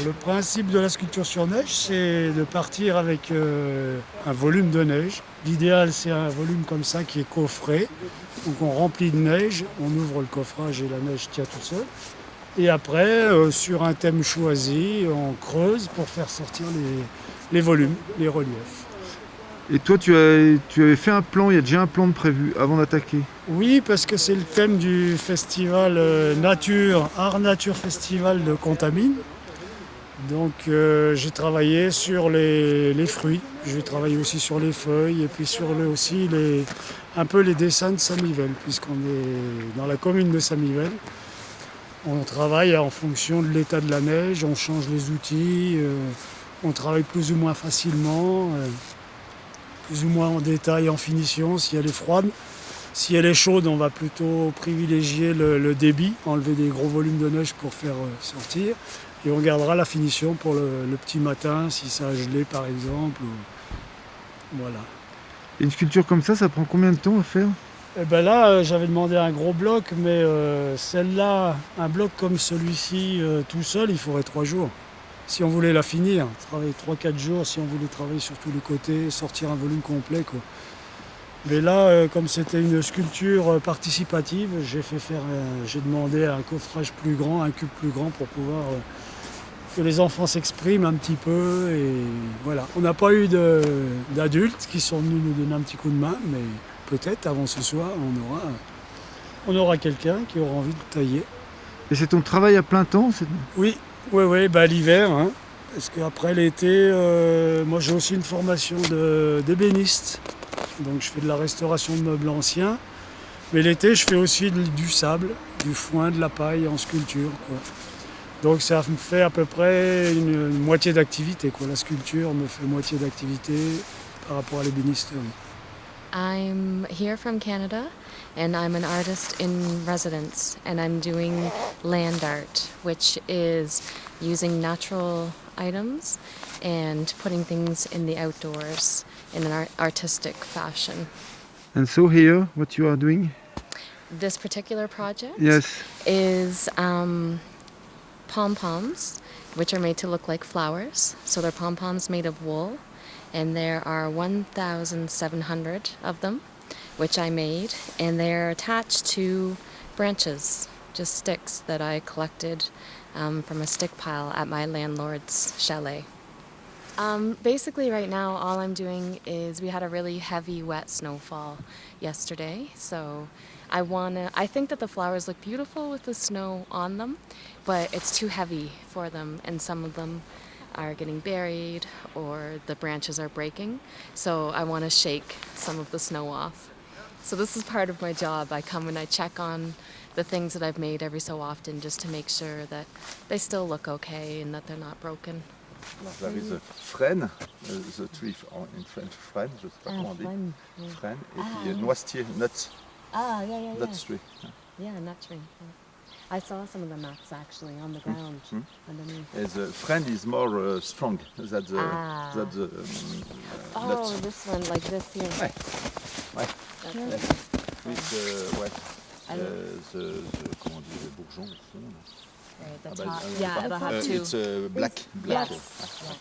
le principe de la sculpture sur neige, c'est de partir avec un volume de neige. L'idéal, c'est un volume comme ça qui est coffré. Donc on remplit de neige, on ouvre le coffrage et la neige tient tout seul. Et après, sur un thème choisi, on creuse pour faire sortir les volumes, les reliefs. Et toi, tu avais fait un plan, il y a déjà un plan de prévu avant d'attaquer. Oui, parce que c'est le thème du festival Art Nature Festival de Contamine. Donc j'ai travaillé sur les fruits, j'ai travaillé aussi sur les feuilles et puis sur aussi un peu les dessins de Samivelle, puisqu'on est dans la commune de Samivelle. On travaille en fonction de l'état de la neige, on change les outils, on travaille plus ou moins facilement, plus ou moins en détail, en finition, si elle est froide. Si elle est chaude, on va plutôt privilégier le débit, enlever des gros volumes de neige pour faire sortir. Et on gardera la finition pour le petit matin, si ça a gelé par exemple. Voilà. Et une sculpture comme ça prend combien de temps à faire? Et ben là, j'avais demandé un gros bloc, mais celle-là, un bloc comme celui-ci, tout seul, il faudrait 3 jours. Si on voulait la finir, travailler 3-4 jours, si on voulait travailler sur tous les côtés, sortir un volume complet, quoi. Mais là, comme c'était une sculpture participative, j'ai demandé un coffrage plus grand, un cube plus grand pour pouvoir que les enfants s'expriment un petit peu. Et voilà. On n'a pas eu d'adultes qui sont venus nous donner un petit coup de main, mais peut-être avant ce soir, on aura quelqu'un qui aura envie de tailler. Et c'est ton travail à plein temps? Oui, bah, l'hiver, hein, parce qu'après l'été, moi j'ai aussi une formation d'ébéniste. Donc je fais de la restauration de meubles anciens. Mais l'été, je fais aussi du sable, du foin, de la paille en sculpture, quoi. Donc ça me fait à peu près une moitié d'activité, quoi. La sculpture me fait moitié d'activité par rapport à l'ébénisterie. I'm here from Canada and I'm an artist in residence and I'm doing land art, which is using natural items and putting things in the outdoors in an artistic fashion. And so here, what you are doing? This particular project Yes. is pom-poms, which are made to look like flowers. So they're pom-poms made of wool, and there are 1,700 of them, which I made, and they're attached to branches, just sticks that I collected from a stick pile at my landlord's chalet. Basically right now all I'm doing is we had a really heavy wet snowfall yesterday, so I think that the flowers look beautiful with the snow on them, but it's too heavy for them and some of them are getting buried or the branches are breaking, so I want to shake some of the snow off. So this is part of my job. I come and I check on the things that I've made every so often just to make sure that they still look okay and that they're not broken. There is a frêne, the tree in French, frêne, je sais pas comment on dit. Frêne, yeah. Frêne, et puis noisetier, nuts. Ah, yeah. Nut tree. Yeah, nut tree. Yeah. I saw some of the nuts actually on the ground underneath. And the frêne is more strong than the Oh, nuts. this one, like this here. Ouais. Ouais. Okay. Yes. With the comment on dit, les bourgeons au fond. Right, the Ah bah, top. Yeah, it'll have two. It's black. Yes. Yeah.